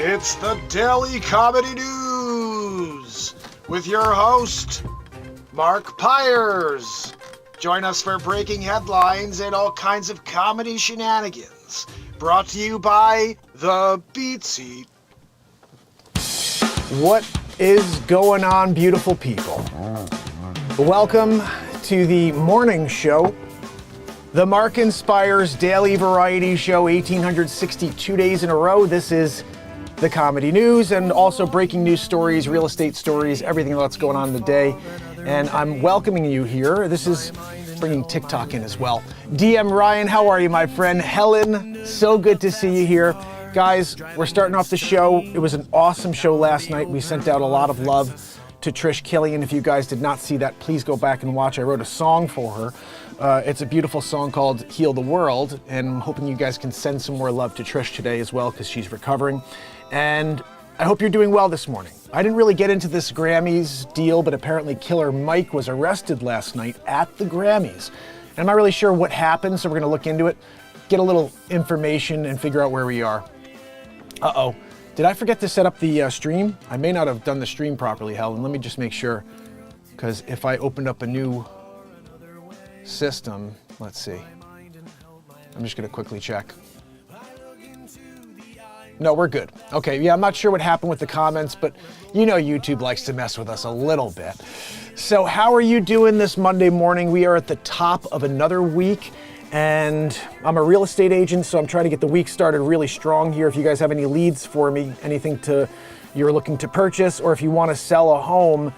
It's the Daily Comedy News with your host, Mark Pires. Join us for breaking headlines and all kinds of comedy shenanigans. Brought to you by the BeatSeat. What is going on, beautiful people? Welcome to the morning show, the Mark Inspires Daily Variety Show, 1,862 days in a row. This is the comedy news and also breaking news stories, real estate stories, everything that's going on in the day. And I'm welcoming you here. This is bringing TikTok in as well. DM Ryan, how are you, my friend? Helen, so good to see you here. Guys, we're starting off the show. It was an awesome show last night. We sent out a lot of love to Trish Killian. If you guys did not see that, please go back and watch. I wrote a song for her. It's a beautiful song called Heal the World, and I'm hoping you guys can send some more love to Trish today as well, because she's recovering. And I hope you're doing well this morning. I didn't really get into this Grammys deal, but apparently Killer Mike was arrested last night at the Grammys. And I'm not really sure what happened, so we're gonna look into it, get a little information and figure out where we are. Uh-oh, did I forget to set up the stream? I may not have done the stream properly, Helen. Let me just make sure, because if I opened up a new system, let's see. I'm just gonna quickly check. No, we're good. Okay, yeah, I'm not sure what happened with the comments, but you know YouTube likes to mess with us a little bit. So how are you doing this Monday morning? We are at the top of another week, and I'm a real estate agent, so I'm trying to get the week started really strong here. If you guys have any leads for me, anything you're looking to purchase, or if you want to sell a home,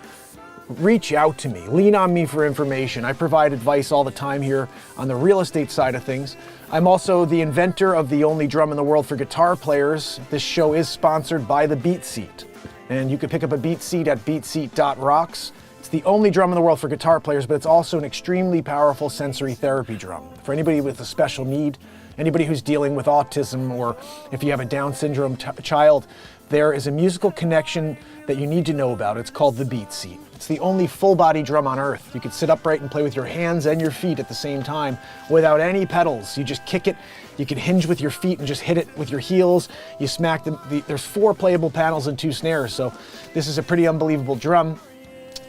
reach out to me. Lean on me for information. I provide advice all the time here on the real estate side of things. I'm also the inventor of the only drum in the world for guitar players. This show is sponsored by the BeatSeat, and you can pick up a BeatSeat at BeatSeat.rocks. It's the only drum in the world for guitar players, but it's also an extremely powerful sensory therapy drum. For anybody with a special need, anybody who's dealing with autism, or if you have a Down syndrome child, there is a musical connection that you need to know about. It's called the BeatSeat. It's the only full body drum on earth. You can sit upright and play with your hands and your feet at the same time without any pedals. You just kick it. You can hinge with your feet and just hit it with your heels. You smack there's 4 playable panels and 2 snares, so this is a pretty unbelievable drum.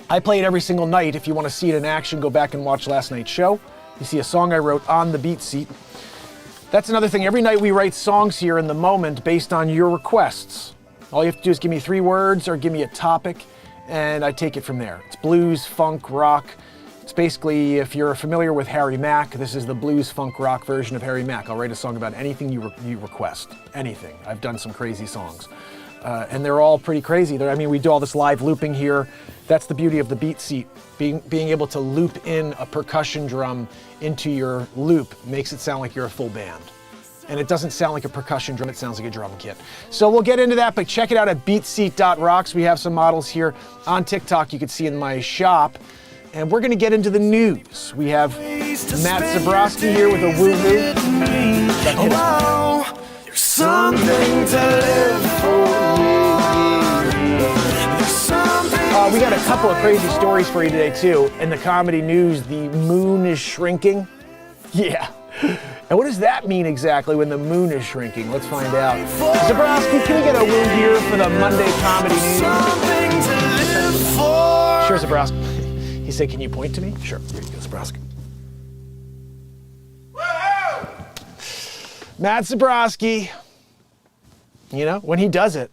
I play it every single night. If you want to see it in action, go back and watch last night's show. You see a song I wrote on the BeatSeat. That's another thing. Every night we write songs here in the moment based on your requests. All you have to do is give me 3 words or give me a topic, and I take it from there. It's blues, funk, rock. It's basically, if you're familiar with Harry Mack, this is the blues, funk, rock version of Harry Mack. I'll write a song about anything you request, anything. I've done some crazy songs, and they're all pretty crazy. We do all this live looping here. That's the beauty of the BeatSeat. Being able to loop in a percussion drum into your loop makes it sound like you're a full band. And it doesn't sound like a percussion drum, it sounds like a drum kit. So we'll get into that, but check it out at BeatSeat.rocks. We have some models here on TikTok you can see in my shop. And we're gonna get into the news. We have Matt Zabrowski here with a woo-hoo. There's something to live for. We got a couple of crazy stories for you today too. In the comedy news, the moon is shrinking. Yeah. And what does that mean exactly when the moon is shrinking? Let's find out. Zabrowski, can we get a woo here for the Monday comedy news? Sure, Zabrowski. He said, can you point to me? Sure, here you go, Zabrowski. Matt Zabrowski. You know, when he does it,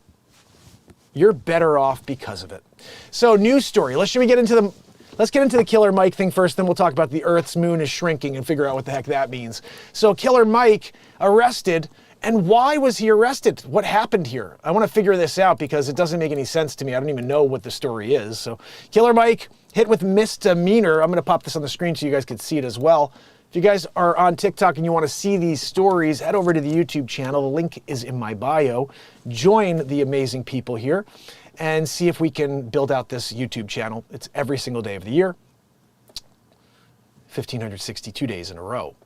you're better off because of it. So, news story. Let's get into the Killer Mike thing first, then we'll talk about the Earth's moon is shrinking and figure out what the heck that means. So Killer Mike arrested, and why was he arrested? What happened here? I want to figure this out because it doesn't make any sense to me. I don't even know what the story is. So Killer Mike hit with misdemeanor. I'm going to pop this on the screen so you guys can see it as well. If you guys are on TikTok and you want to see these stories, head over to the YouTube channel. The link is in my bio. Join the amazing people here and see if we can build out this YouTube channel. It's every single day of the year, 1,562 days in a row.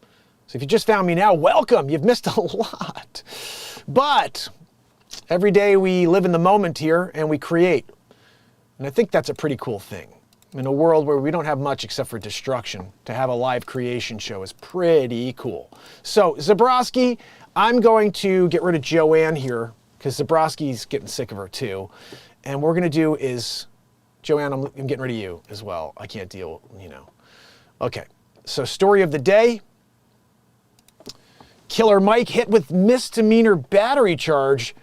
So if you just found me now, welcome. You've missed a lot. But every day we live in the moment here and we create. And I think that's a pretty cool thing. In a world where we don't have much except for destruction, to have a live creation show is pretty cool. So Zabrowski, I'm going to get rid of Joanne here because Zabrowski's getting sick of her too. And what we're going to do is, Joanne, I'm getting rid of you as well. I can't deal, Okay, so story of the day. Killer Mike hit with misdemeanor battery charge.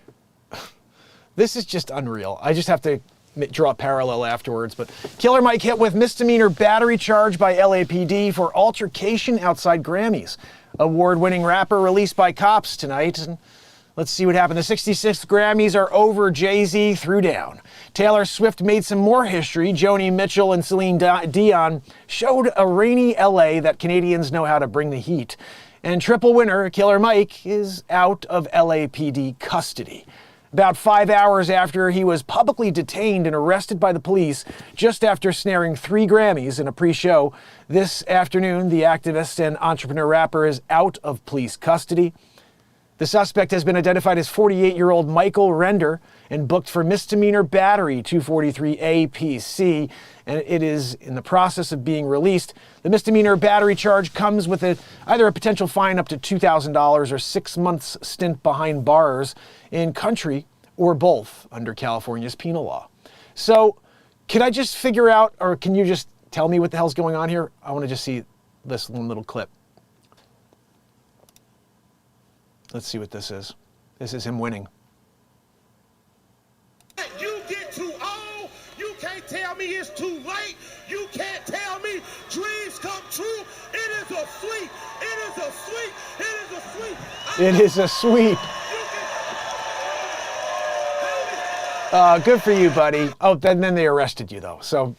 This is just unreal. I just have to draw a parallel afterwards. But Killer Mike hit with misdemeanor battery charge by LAPD for altercation outside Grammys. Award-winning rapper released by cops tonight. And let's see what happened. The 66th Grammys are over. Jay-Z threw down. Taylor Swift made some more history. Joni Mitchell and Celine Dion showed a rainy LA that Canadians know how to bring the heat. And triple winner Killer Mike is out of LAPD custody. About 5 hours after he was publicly detained and arrested by the police just after snaring 3 Grammys in a pre-show, this afternoon the activist and entrepreneur rapper is out of police custody. The suspect has been identified as 48-year-old Michael Render and booked for misdemeanor battery 243 APC, and it is in the process of being released. The misdemeanor battery charge comes with either a potential fine up to $2,000 or 6 months stint behind bars in country, or both under California's penal law. So can I just figure out, or can you just tell me what the hell's going on here? I want to just see this one little clip. Let's see what this is. This is him winning. You get too old, you can't tell me it's too late, you can't tell me dreams come true. It is a sweep, it is a sweep, it is a sweep. It is a sweep. Good for you, buddy. Oh, then they arrested you, though. So,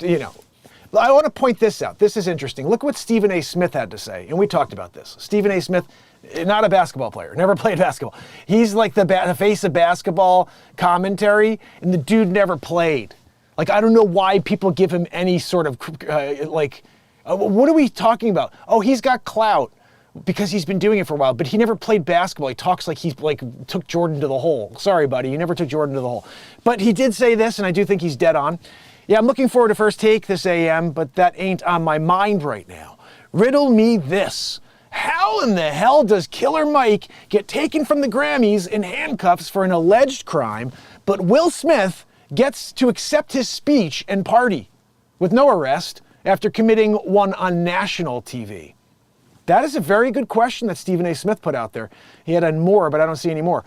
I want to point this out. This is interesting. Look what Stephen A. Smith had to say, and we talked about this. Stephen A. Smith, not a basketball player, never played basketball. He's like the face of basketball commentary, and the dude never played. Like, I don't know why people give him any sort of, what are we talking about? Oh, he's got clout because he's been doing it for a while, but he never played basketball. He talks like he's took Jordan to the hole. Sorry, buddy, you never took Jordan to the hole. But he did say this, and I do think he's dead on. Yeah, I'm looking forward to First Take this AM, but that ain't on my mind right now. Riddle me this. How in the hell does Killer Mike get taken from the Grammys in handcuffs for an alleged crime, but Will Smith gets to accept his speech and party with no arrest after committing one on national TV? That is a very good question that Stephen A. Smith put out there. He had more, but I don't see any more.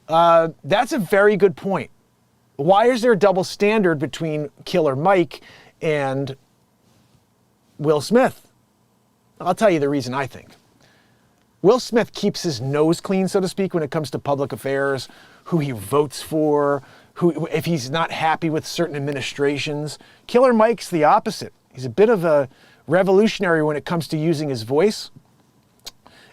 That's a very good point. Why is there a double standard between Killer Mike and Will Smith? I'll tell you the reason I think. Will Smith keeps his nose clean, so to speak, when it comes to public affairs, who he votes for, if he's not happy with certain administrations. Killer Mike's the opposite. He's a bit of a revolutionary when it comes to using his voice.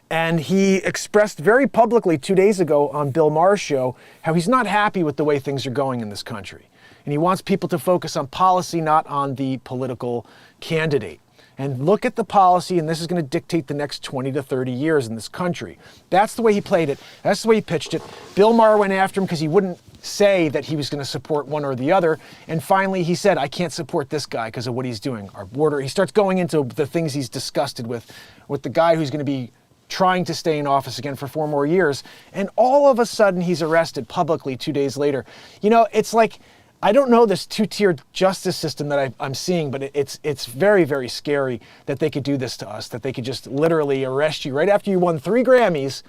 And he expressed very publicly 2 days ago on Bill Maher's show how he's not happy with the way things are going in this country. And he wants people to focus on policy, not on the political candidate. And look at the policy, and this is going to dictate the next 20 to 30 years in this country. That's the way he played it. That's the way he pitched it. Bill Maher went after him because he wouldn't say that he was going to support one or the other. And finally, he said, I can't support this guy because of what he's doing. Our border, he starts going into the things he's disgusted with the guy who's going to be trying to stay in office again for 4 more years. And all of a sudden, he's arrested publicly 2 days later. It's like, I don't know this two-tiered justice system that I'm seeing, but it's very, very scary that they could do this to us, that they could just literally arrest you right after you won 3 Grammys.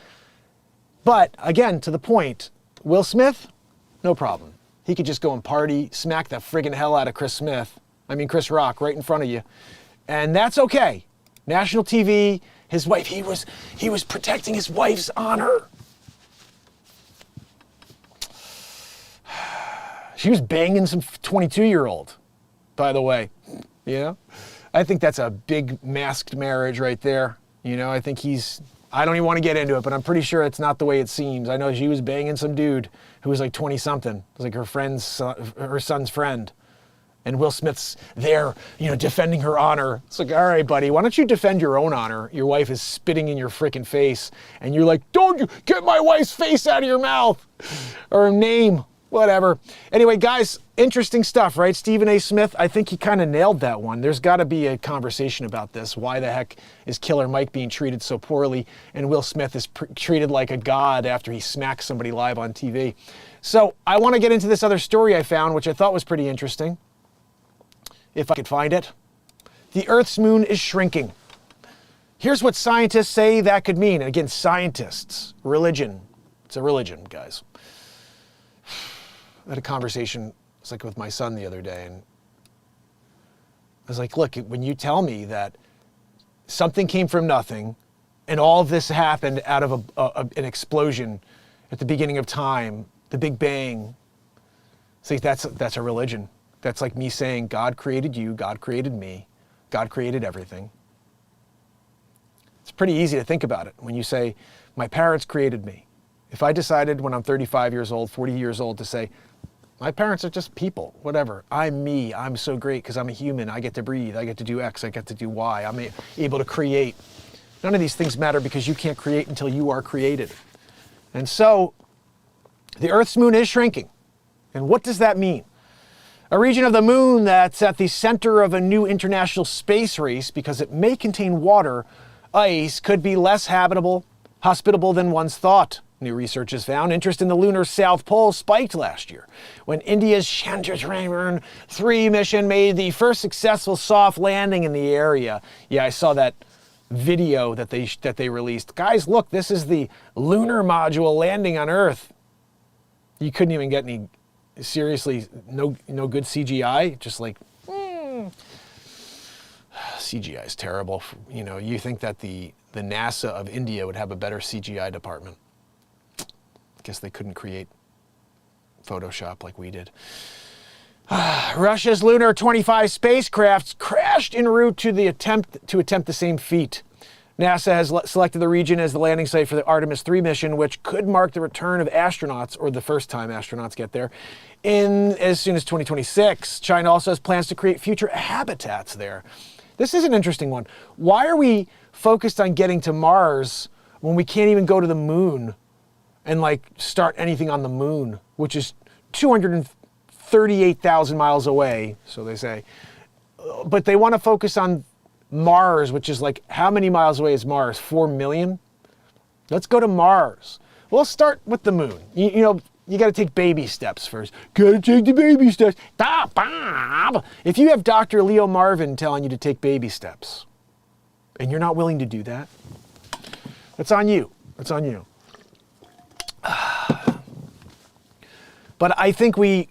But again, to the point, Will Smith, no problem. He could just go and party, smack the friggin' hell out of Chris Rock right in front of you. And that's okay. National TV, his wife, he was protecting his wife's honor. She was banging some 22-year-old, by the way. I think that's a big masked marriage right there. I think I don't even want to get into it, but I'm pretty sure it's not the way it seems. I know she was banging some dude who was like 20-something. It was like her son's friend. And Will Smith's there, defending her honor. It's like, all right, buddy, why don't you defend your own honor? Your wife is spitting in your freaking face, and you're like, don't you get my wife's face out of your mouth, or her name. Whatever. Anyway, guys, interesting stuff, right? Stephen A. Smith, I think he kind of nailed that one. There's got to be a conversation about this. Why the heck is Killer Mike being treated so poorly and Will Smith is treated like a god after he smacks somebody live on TV? So I want to get into this other story I found, which I thought was pretty interesting, if I could find it. The Earth's moon is shrinking. Here's what scientists say that could mean. And again, scientists, religion. It's a religion, guys. I had a conversation, it's like with my son the other day, and I was like, look, when you tell me that something came from nothing and all of this happened out of an explosion at the beginning of time, the Big Bang, see, that's a religion. That's like me saying God created you, God created me, God created everything. It's pretty easy to think about it when you say, my parents created me. If I decided when I'm 35 years old, 40 years old to say, my parents are just people, whatever. I'm me. I'm so great because I'm a human. I get to breathe. I get to do X. I get to do Y. I'm able to create. None of these things matter because you can't create until you are created. And so the Earth's moon is shrinking. And what does that mean? A region of the moon that's at the center of a new international space race because it may contain water, ice, could be less hospitable than once thought. New research has found interest in the lunar South Pole spiked last year when India's Chandrayaan-3 mission made the first successful soft landing in the area. Yeah, I saw that video that they released. Guys, look, this is the lunar module landing on Earth. You couldn't even get any, seriously, no good CGI. Just like, CGI is terrible. You know, you think that the NASA of India would have a better CGI department. Guess they couldn't create Photoshop like we did. Russia's Lunar 25 spacecraft crashed en route to attempt the same feat. NASA has selected the region as the landing site for the Artemis 3 mission, which could mark the return of astronauts, or the first time astronauts get there, in as soon as 2026. China also has plans to create future habitats there. This is an interesting one. Why are we focused on getting to Mars when we can't even go to the moon and like start anything on the moon, which is 238,000 miles away, so they say. But they want to focus on Mars, which is like, how many miles away is Mars? 4 million? Let's go to Mars. We'll start with the moon. You know, you got to take baby steps first. Got to take the baby steps. If you have Dr. Leo Marvin telling you to take baby steps, and you're not willing to do that, that's on you. That's on you. But I think we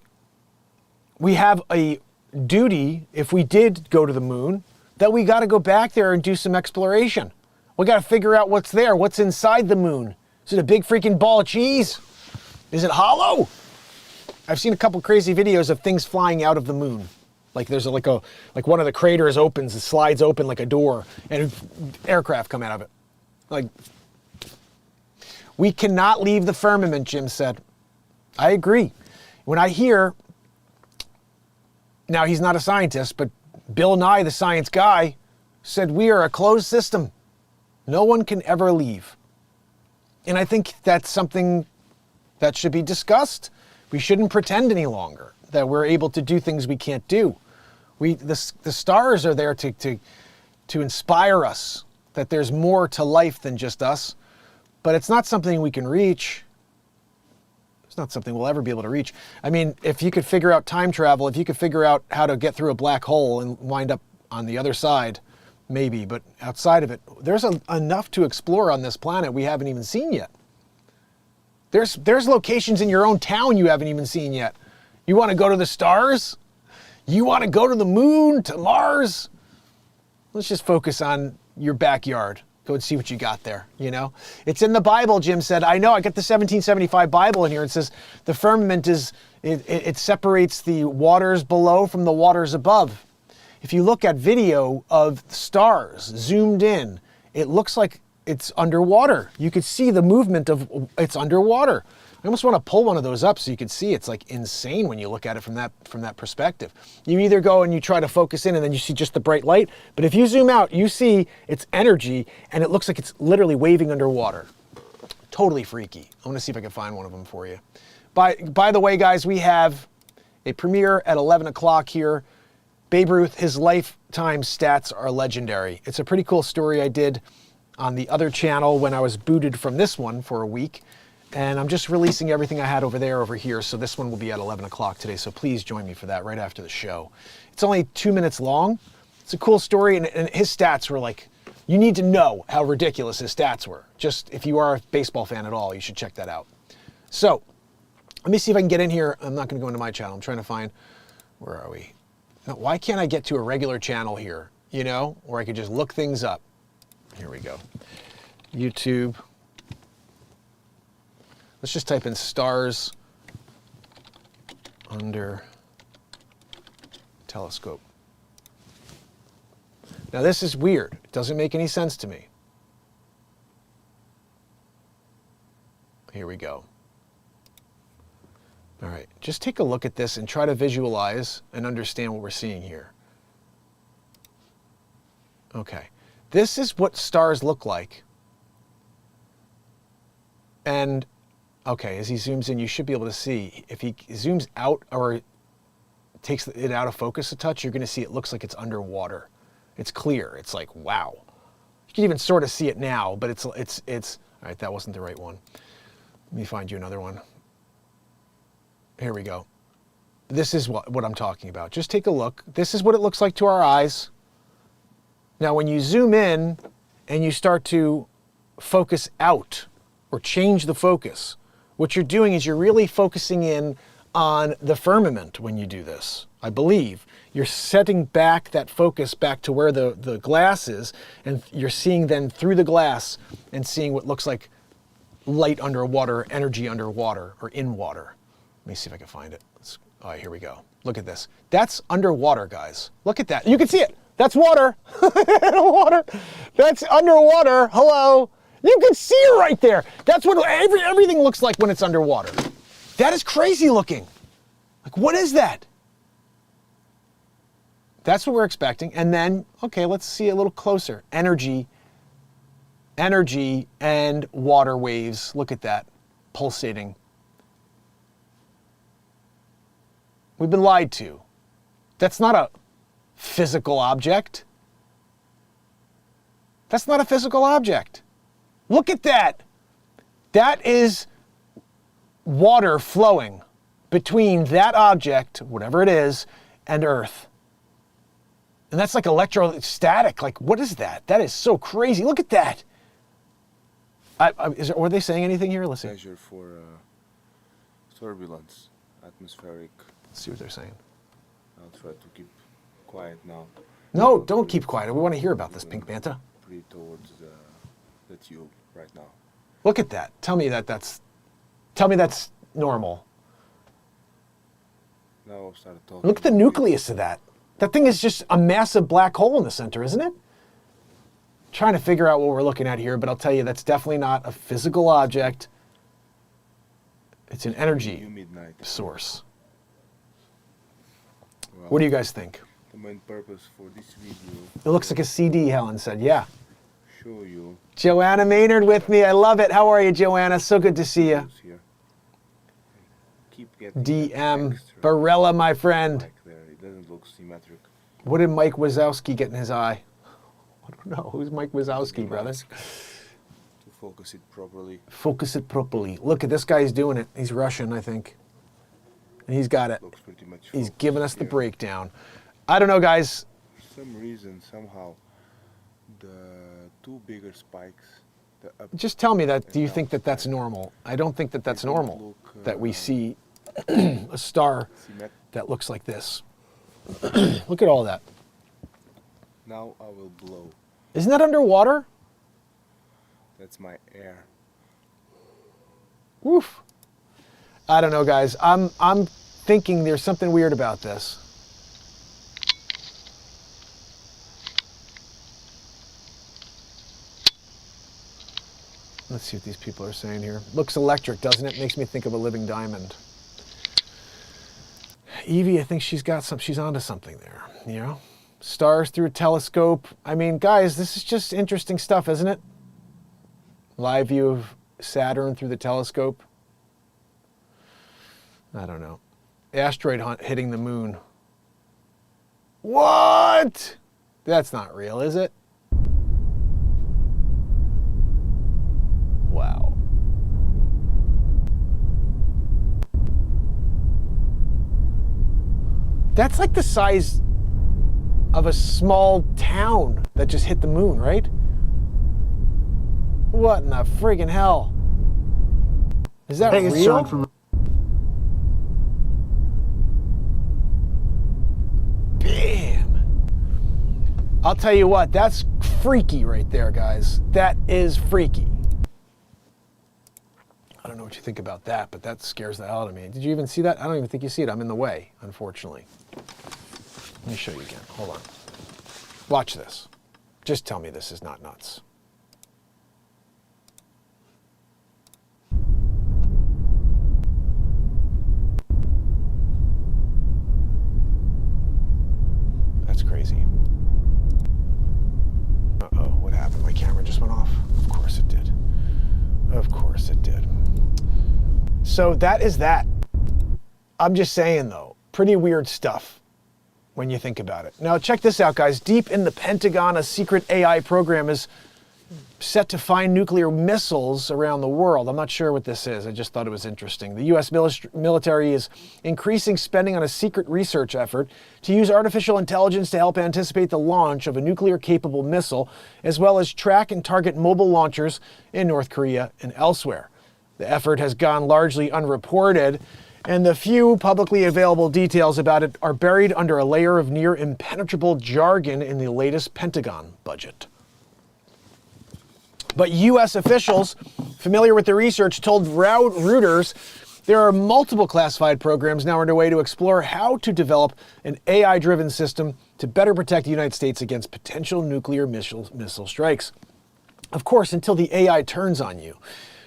have a duty, if we did go to the moon, that we got to go back there and do some exploration. We got to figure out what's there, what's inside the moon. Is it a big freaking ball of cheese? Is it hollow? I've seen a couple crazy videos of things flying out of the moon. Like there's like one of the craters opens, it slides open like a door, and aircraft come out of it. Like, we cannot leave the firmament, Jim said. I agree. When I hear, now he's not a scientist, but Bill Nye, the science guy, said we are a closed system. No one can ever leave. And I think that's something that should be discussed. We shouldn't pretend any longer that we're able to do things we can't do. The stars are there to inspire us, that there's more to life than just us. But it's not something we can reach. It's not something we'll ever be able to reach. I mean, if you could figure out time travel, if you could figure out how to get through a black hole and wind up on the other side, maybe. But outside of it, there's enough to explore on this planet we haven't even seen yet. There's locations in your own town you haven't even seen yet. You want to go to the stars? You want to go to the moon, to Mars? Let's just focus on your backyard. Go and see what you got there, you know? It's in the Bible, Jim said. I know, I got the 1775 Bible in here. It says the firmament it separates the waters below from the waters above. If you look at video of stars zoomed in, it looks like it's underwater. You could see the movement of it's underwater. I almost want to pull one of those up so you can see. It's like insane when you look at it from that perspective. You either go and you try to focus in and then you see just the bright light, but if you zoom out, you see its energy and it looks like it's literally waving underwater. Totally freaky. I want to see if I can find one of them for you. By the way, guys, we have a premiere at 11 o'clock here. Babe Ruth, his lifetime stats are legendary. It's a pretty cool story I did on the other channel when I was booted from this one for a week. And I'm just releasing everything I had over here. So this one will be at 11 o'clock today. So please join me for that right after the show. It's only 2 minutes long. It's a cool story. And his stats were like, you need to know how ridiculous his stats were. Just if you are a baseball fan at all, you should check that out. So let me see if I can get in here. I'm not going to go into my channel. I'm trying to find, where are we? Now, why can't I get to a regular channel here, you know, where I could just look things up? Here we go. YouTube. Let's just type in stars under telescope. Now this is weird. It doesn't make any sense to me. Here we go. All right, just take a look at this and try to visualize and understand what we're seeing here. Okay, this is what stars look like. And okay, as he zooms in, you should be able to see. If he zooms out or takes it out of focus a touch, you're going to see it looks like it's underwater. It's clear. It's like, wow. You can even sort of see it now, but it's all right, that wasn't the right one. Let me find you another one. Here we go. This is what I'm talking about. Just take a look. This is what it looks like to our eyes. Now, when you zoom in and you start to focus out or change the focus, what you're doing is you're really focusing in on the firmament when you do this, I believe. You're setting back that focus back to where the glass is, and you're seeing then through the glass and seeing what looks like light underwater, energy underwater, or in water. Let me see if I can find it. All right, here we go. Look at this. That's underwater, guys. Look at that. You can see it. That's water. Water. That's underwater. Hello. You can see it right there. That's what everything looks like when it's underwater. That is crazy looking. Like, what is that? That's what we're expecting. And then, okay, let's see a little closer. Energy and water waves. Look at that, pulsating. We've been lied to. That's not a physical object. That's not a physical object. Look at that. That is water flowing between that object, whatever it is, and Earth. And that's like electrostatic. Like, what is that? That is so crazy. Look at that. Were they saying anything here? Let's see. Measure for turbulence, atmospheric. Let's see what they're saying. I'll try to keep quiet now. No, don't keep quiet. We want to hear about this, Pink Manta. Breathe towards the tube right now. Look at that. Tell me that's normal. Now I'll start talking. Look at the nucleus of that. That thing is just a massive black hole in the center, isn't it? Trying to figure out what we're looking at here, but I'll tell you that's definitely not a physical object. It's an energy source. Well, what do you guys think? The main purpose for this video. It looks like a CD, Helen said. Yeah. Show you. Joanna Maynard with me. I love it. How are you, Joanna? So good to see you. Here. Keep getting DM extra Barella, my friend. like there. It doesn't look symmetric. What did Mike Wazowski get in his eye? I don't know. Who's Mike Wazowski, brother? To focus it properly. Focus it properly. Look at this guy's doing it. He's Russian, I think. And he's got it. Looks pretty much He's focused giving us the here. breakdown. I don't know, guys. For some reason, somehow, the two bigger spikes. The up Just tell me that. Do you and think that that's down normal? I don't think that that's They don't normal. look, That we see a star symmet- that looks like this. Look at all that. Now I will blow. Isn't that underwater? That's my air. Woof. I don't know, guys. I'm thinking there's something weird about this. Let's see what these people are saying here. Looks electric, doesn't it? Makes me think of a living diamond. Evie, I think she's onto something there, you know? Stars through a telescope. I mean, guys, this is just interesting stuff, isn't it? Live view of Saturn through the telescope. I don't know. Asteroid hunt hitting the moon. What? That's not real, is it? Wow. That's like the size of a small town that just hit the moon, right? What in the friggin' hell? Is that Hey, it's real? John from Bam! I'll tell you what, that's freaky right there, guys. That is freaky. I don't know what you think about that, but that scares the hell out of me. Did you even see that? I don't even think you see it. I'm in the way, unfortunately. Let me show you again. Hold on. Watch this. Just tell me this is not nuts. That's crazy. Uh-oh, what happened? My camera just went off. Of course it did. Of course it did. So that is that. I'm just saying though, pretty weird stuff when you think about it. Now check this out, guys. Deep in the Pentagon, a secret AI program is set to find nuclear missiles around the world. I'm not sure what this is. I just thought it was interesting. The U.S. military is increasing spending on a secret research effort to use artificial intelligence to help anticipate the launch of a nuclear-capable missile, as well as track and target mobile launchers in North Korea and elsewhere. The effort has gone largely unreported, and the few publicly available details about it are buried under a layer of near impenetrable jargon in the latest Pentagon budget. But U.S. officials familiar with the research told Reuters there are multiple classified programs now underway to explore how to develop an AI-driven system to better protect the United States against potential nuclear missile strikes. Of course, until the AI turns on you.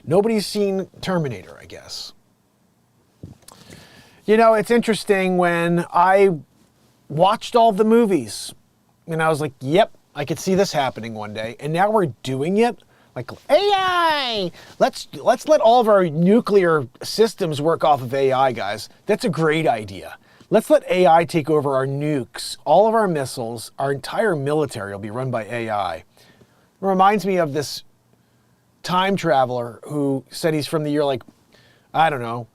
Nobody's seen Terminator, I guess. You know, it's interesting when I watched all the movies and I was like, yep, I could see this happening one day. And now we're doing it. Like AI, let's let all of our nuclear systems work off of AI, guys. That's a great idea. Let's let AI take over our nukes, all of our missiles, our entire military will be run by AI. It reminds me of this time traveler who said he's from the year like, I don't know.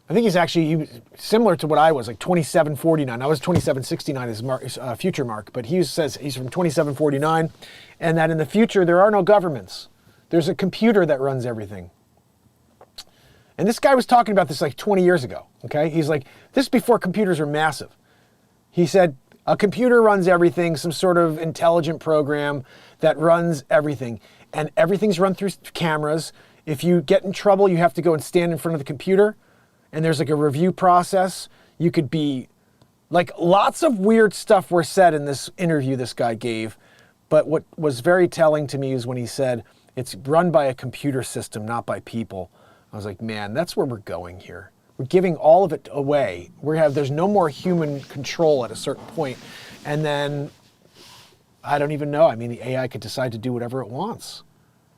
I think he was similar to what I was, like 2749. I was 2769 as future Mark, but he says he's from 2749, and that in the future there are no governments. There's a computer that runs everything. And this guy was talking about this like 20 years ago, okay? He's like, this is before computers are massive. He said, a computer runs everything, some sort of intelligent program that runs everything. And everything's run through cameras. If you get in trouble, you have to go and stand in front of the computer. And there's like a review process. You could be, like, lots of weird stuff were said in this interview this guy gave. But what was very telling to me is when he said, it's run by a computer system, not by people. I was like, man, that's where we're going here. We're giving all of it away. There's no more human control at a certain point. And then, I don't even know. I mean, the AI could decide to do whatever it wants.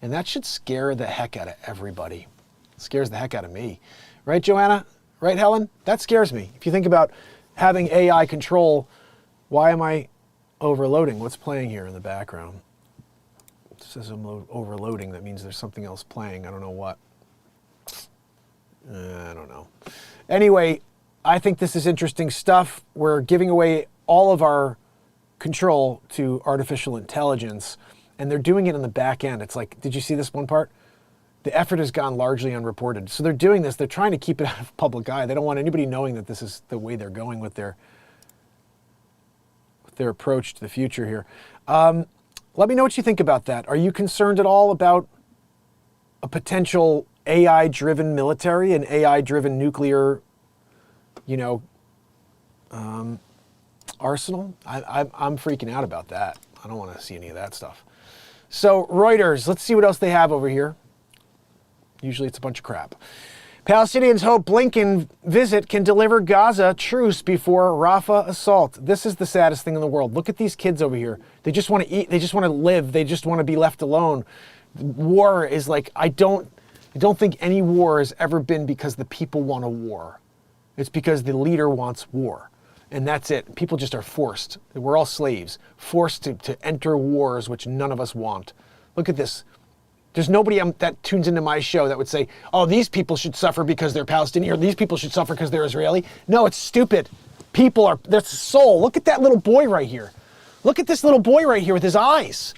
And that should scare the heck out of everybody. It scares the heck out of me. Right, Joanna? Right, Helen? That scares me. If you think about having AI control, why am I overloading? What's playing here in the background? It says I'm overloading. That means there's something else playing. I don't know what. I don't know. Anyway, I think this is interesting stuff. We're giving away all of our control to artificial intelligence, and they're doing it on the back end. It's like, did you see this one part? The effort has gone largely unreported. So they're doing this. They're trying to keep it out of public eye. They don't want anybody knowing that this is the way they're going with their approach to the future here. Let me know what you think about that. Are you concerned at all about a potential AI-driven military, an AI-driven nuclear, arsenal? I'm freaking out about that. I don't want to see any of that stuff. So Reuters, let's see what else they have over here. Usually it's a bunch of crap. Palestinians hope Blinken visit can deliver Gaza truce before Rafah assault. This is the saddest thing in the world. Look at these kids over here. They just want to eat. They just want to live. They just want to be left alone. War is like, I don't think any war has ever been because the people want a war. It's because the leader wants war. And that's it. People just are forced. We're all slaves, forced to enter wars which none of us want. Look at this. There's nobody that tunes into my show that would say, oh, these people should suffer because they're Palestinian, or these people should suffer because they're Israeli. No, it's stupid. People are, that's soul. Look at that little boy right here. Look at this little boy right here with his eyes.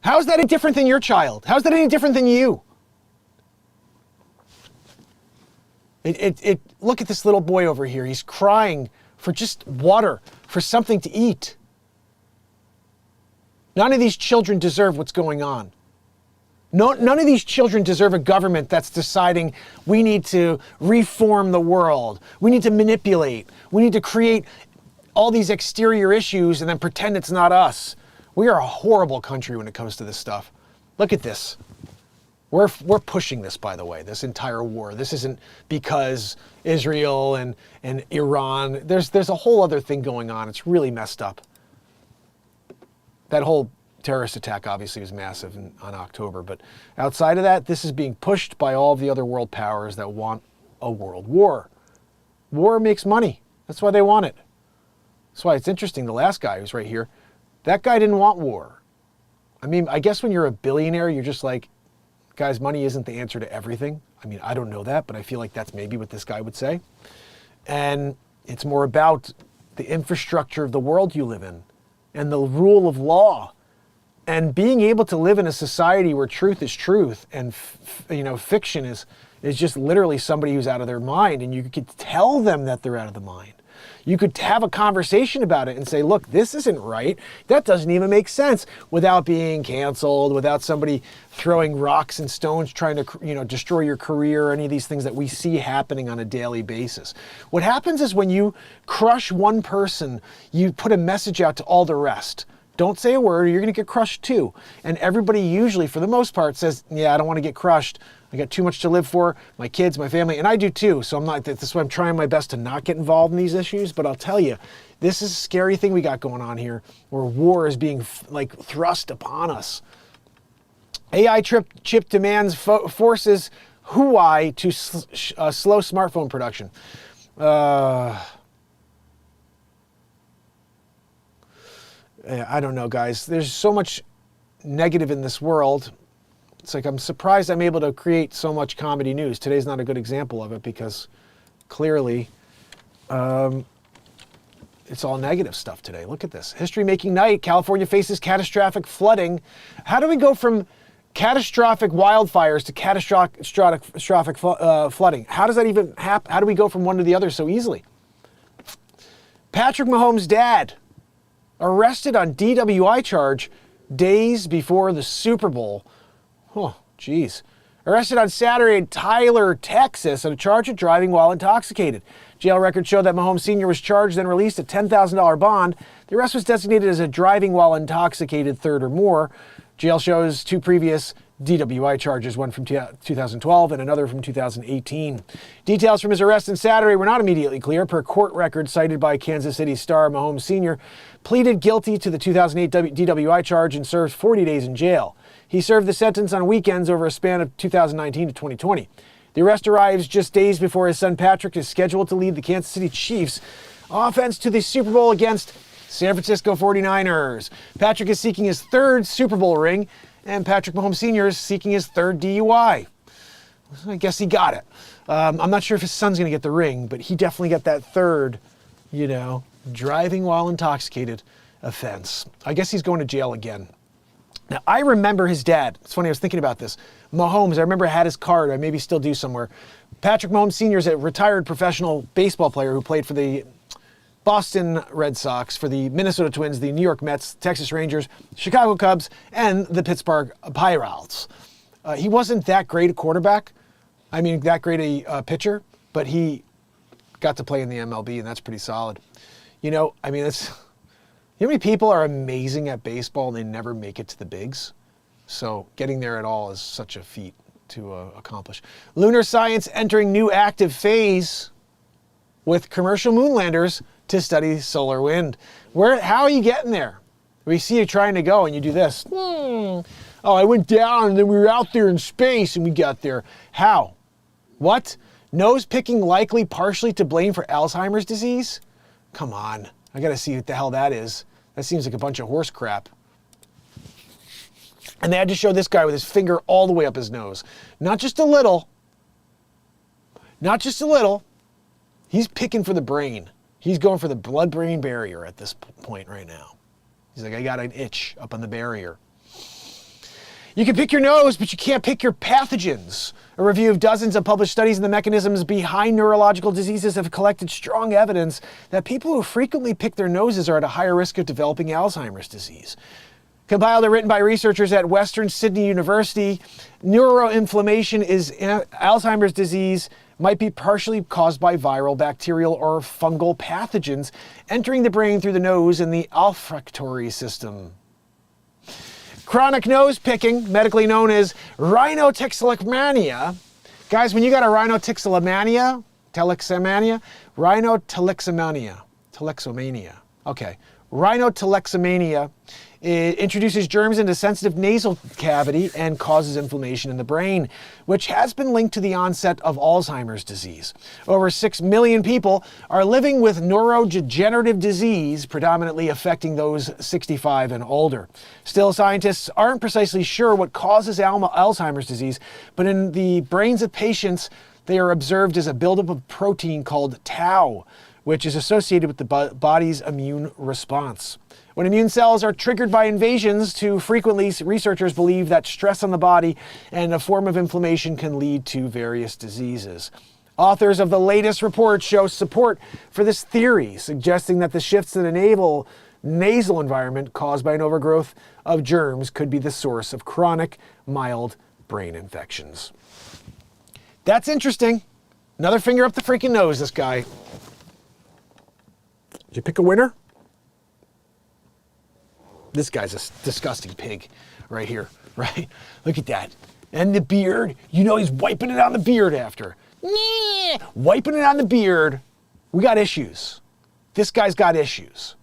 How is that any different than your child? How is that any different than you? Look at this little boy over here. He's crying for just water, for something to eat. None of these children deserve what's going on. None of these children deserve a government that's deciding we need to reform the world. We need to manipulate. We need to create all these exterior issues and then pretend it's not us. We are a horrible country when it comes to this stuff. Look at this. We're pushing this, by the way, this entire war. This isn't because Israel and Iran. There's a whole other thing going on. It's really messed up. That whole terrorist attack obviously was massive on October, but outside of that, this is being pushed by all of the other world powers that want a world war. War makes money. That's why they want it. That's why it's interesting. The last guy who's right here, that guy didn't want war. I mean, I guess when you're a billionaire, you're just like, guys, money isn't the answer to everything. I mean, I don't know that, but I feel like that's maybe what this guy would say. And it's more about the infrastructure of the world you live in and the rule of law and being able to live in a society where truth is truth and fiction is just literally somebody who's out of their mind, and you could tell them that they're out of the mind. You could have a conversation about it and say, look, this isn't right. That doesn't even make sense, without being canceled, without somebody throwing rocks and stones trying to, destroy your career, or any of these things that we see happening on a daily basis. What happens is when you crush one person, you put a message out to all the rest. Don't say a word, or you're going to get crushed too. And everybody usually, for the most part, says, yeah, I don't want to get crushed. I got too much to live for, my kids, my family, and I do too. So this is why I'm trying my best to not get involved in these issues. But I'll tell you, this is a scary thing we got going on here, where war is being thrust upon us. AI chip demands forces Huawei to slow smartphone production. I don't know, guys. There's so much negative in this world. It's like I'm surprised I'm able to create so much comedy news. Today's not a good example of it because clearly it's all negative stuff today. Look at this. History-making night. California faces catastrophic flooding. How do we go from catastrophic wildfires to catastrophic flooding? How does that even happen? How do we go from one to the other so easily? Patrick Mahomes' dad arrested on DWI charge days before the Super Bowl. Oh, geez. Arrested on Saturday in Tyler, Texas, on a charge of driving while intoxicated. Jail records show that Mahomes Sr. was charged and released a $10,000 bond. The arrest was designated as a driving while intoxicated third or more. Jail shows two previous DWI charges, one from 2012 and another from 2018. Details from his arrest on Saturday were not immediately clear. Per court record cited by Kansas City Star, Mahomes Sr. pleaded guilty to the 2008 DWI charge and served 40 days in jail. He served the sentence on weekends over a span of 2019 to 2020. The arrest arrives just days before his son Patrick is scheduled to lead the Kansas City Chiefs offense to the Super Bowl against San Francisco 49ers. Patrick is seeking his third Super Bowl ring, and Patrick Mahomes Sr. is seeking his third DUI. I guess he got it. I'm not sure if his son's going to get the ring, but he definitely got that third, driving while intoxicated offense. I guess he's going to jail again. Now, I remember his dad. It's funny, I was thinking about this. Mahomes, I remember I had his card. I maybe still do somewhere. Patrick Mahomes Sr. is a retired professional baseball player who played for the Boston Red Sox, for the Minnesota Twins, the New York Mets, Texas Rangers, Chicago Cubs, and the Pittsburgh Pires. He wasn't that great a quarterback. That great a pitcher, but he got to play in the MLB, and that's pretty solid. You know how many people are amazing at baseball and they never make it to the bigs? So getting there at all is such a feat to accomplish. Lunar science entering new active phase with commercial moon landers to study solar wind. How are you getting there? We see you trying to go and you do this. Oh, I went down and then we were out there in space and we got there. How? What? Nose picking likely partially to blame for Alzheimer's disease? Come on, I gotta see what the hell that is. That seems like a bunch of horse crap. And they had to show this guy with his finger all the way up his nose. Not just a little. Not just a little. He's picking for the brain. He's going for the blood-brain barrier at this point right now. He's like, I got an itch up on the barrier. You can pick your nose, but you can't pick your pathogens. A review of dozens of published studies and the mechanisms behind neurological diseases have collected strong evidence that people who frequently pick their noses are at a higher risk of developing Alzheimer's disease. Compiled and written by researchers at Western Sydney University, neuroinflammation is Alzheimer's disease might be partially caused by viral, bacterial, or fungal pathogens entering the brain through the nose and the olfactory system. Chronic nose picking, medically known as rhinotixomania. Guys, when you got a rhinotixomania, okay. Rhinotixomania, it introduces germs into sensitive nasal cavity and causes inflammation in the brain, which has been linked to the onset of Alzheimer's disease. Over 6 million people are living with neurodegenerative disease, predominantly affecting those 65 and older. Still, scientists aren't precisely sure what causes Alzheimer's disease, but in the brains of patients, they are observed as a buildup of protein called tau, which is associated with the body's immune response. When immune cells are triggered by invasions, too frequently, researchers believe that stress on the body and a form of inflammation can lead to various diseases. Authors of the latest report show support for this theory, suggesting that the shifts in the nasal environment caused by an overgrowth of germs could be the source of chronic, mild brain infections. That's interesting. Another finger up the freaking nose, this guy. Did you pick a winner? This guy's a disgusting pig right here, right? Look at that. And the beard, you know he's wiping it on the beard after. Wiping it on the beard. We got issues. This guy's got issues.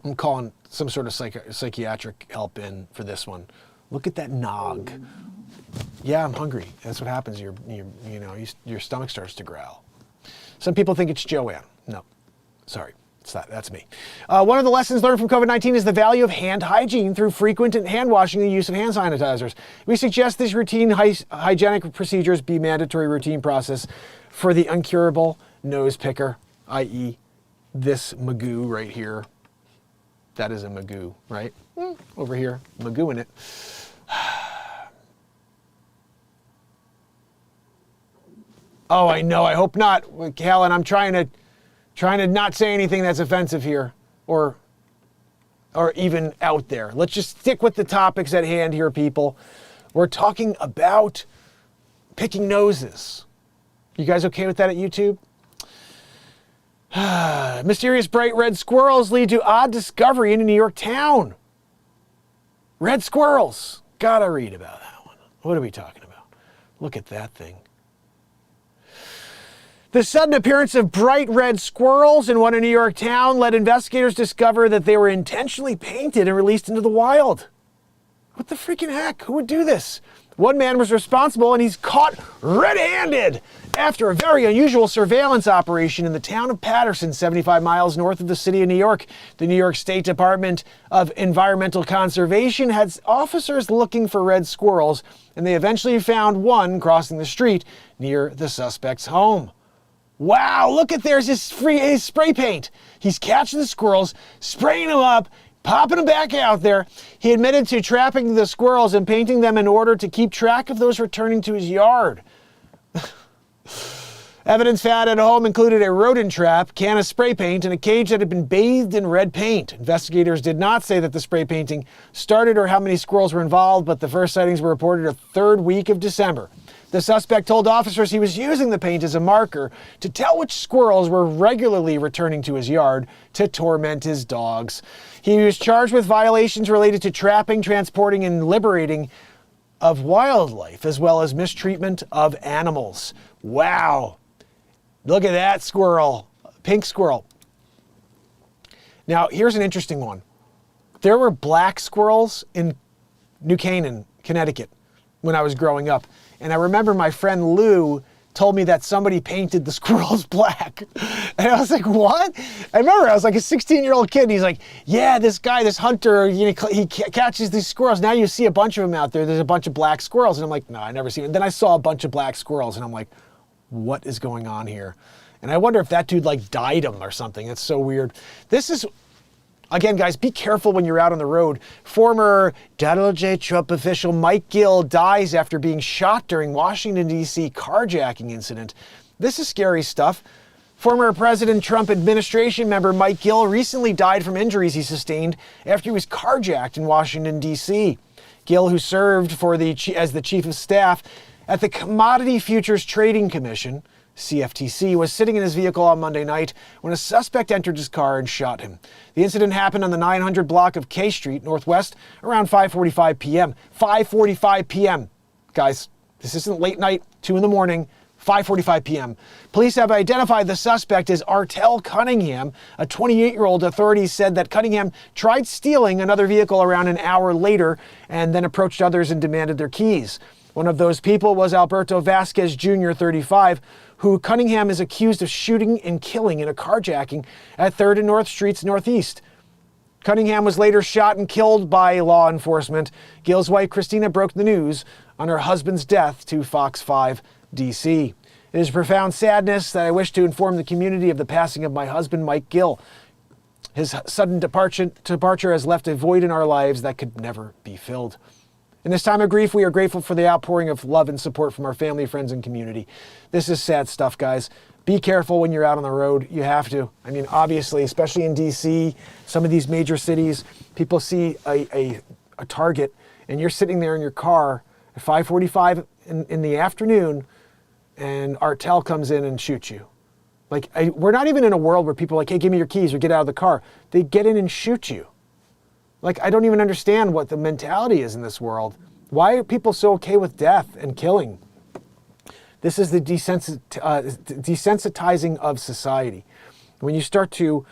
I'm calling some sort of psychiatric help in for this one. Look at that nog. Yeah, I'm hungry. That's what happens. Your stomach starts to growl. Some people think it's Joanne. No, sorry. That's me. One of the lessons learned from COVID-19 is the value of hand hygiene through frequent hand washing and the use of hand sanitizers. We suggest these routine hygienic procedures be mandatory routine process for the incurable nose picker, i.e. this magoo right here. That is a magoo, right? Over here, magoo in it. Oh, I know, I hope not. Helen, I'm trying to not say anything that's offensive here or even out there. Let's just stick with the topics at hand here, people. We're talking about picking noses. You guys okay with that at YouTube? Mysterious bright red squirrels lead to odd discovery in a New York town. Red squirrels. Gotta read about that one. What are we talking about? Look at that thing. The sudden appearance of bright red squirrels in one New York town led investigators discover that they were intentionally painted and released into the wild. What the freaking heck? Who would do this? One man was responsible and he's caught red-handed after a very unusual surveillance operation in the town of Paterson, 75 miles north of the city of New York. The New York State Department of Environmental Conservation had officers looking for red squirrels, and they eventually found one crossing the street near the suspect's home. Wow, look at there's his spray paint. He's catching the squirrels, spraying them up, popping them back out there. He admitted to trapping the squirrels and painting them in order to keep track of those returning to his yard. Evidence found at home included a rodent trap, can of spray paint, and a cage that had been bathed in red paint. Investigators did not say that the spray painting started or how many squirrels were involved, but the first sightings were reported the third week of December. The suspect told officers he was using the paint as a marker to tell which squirrels were regularly returning to his yard to torment his dogs. He was charged with violations related to trapping, transporting, and liberating of wildlife, as well as mistreatment of animals. Wow. Look at that squirrel. Pink squirrel. Now, here's an interesting one. There were black squirrels in New Canaan, Connecticut. when I was growing up. And I remember my friend Lou told me that somebody painted the squirrels black. And I was like, what? I remember I was like a 16-year-old kid. And he's like, yeah, this guy, this hunter, he catches these squirrels. Now you see a bunch of them out there. There's a bunch of black squirrels. And I'm like, no, I never seen it. Then I saw a bunch of black squirrels and I'm like, what is going on here? And I wonder if that dude like dyed him or something. It's so weird. This is, again, guys, be careful when you're out on the road. Former Donald J. Trump official Mike Gill dies after being shot during Washington, D.C. carjacking incident. This is scary stuff. Former President Trump administration member Mike Gill recently died from injuries he sustained after he was carjacked in Washington, D.C. Gill, who served as the chief of staff at the Commodity Futures Trading Commission, CFTC, was sitting in his vehicle on Monday night when a suspect entered his car and shot him. The incident happened on the 900 block of K Street Northwest around 5:45 p.m. 5:45 p.m. Guys, this isn't late night, 2 in the morning, 5:45 p.m. Police have identified the suspect as Artel Cunningham, a 28-year-old. Authorities said that Cunningham tried stealing another vehicle around an hour later and then approached others and demanded their keys. One of those people was Alberto Vasquez Jr., 35, who Cunningham is accused of shooting and killing in a carjacking at 3rd and North Streets Northeast. Cunningham was later shot and killed by law enforcement. Gill's wife, Christina, broke the news on her husband's death to Fox 5 DC. It is profound sadness that I wish to inform the community of the passing of my husband, Mike Gill. His sudden departure has left a void in our lives that could never be filled. In this time of grief, we are grateful for the outpouring of love and support from our family, friends, and community. This is sad stuff, guys. Be careful when you're out on the road. You have to. I mean, obviously, especially in D.C., some of these major cities, people see a target, and you're sitting there in your car at 5:45 in the afternoon, and Artel comes in and shoots you. Like, we're not even in a world where people are like, hey, give me your keys or get out of the car. They get in and shoot you. Like, I don't even understand what the mentality is in this world. Why are people so okay with death and killing? This is the desensitizing of society. When you start to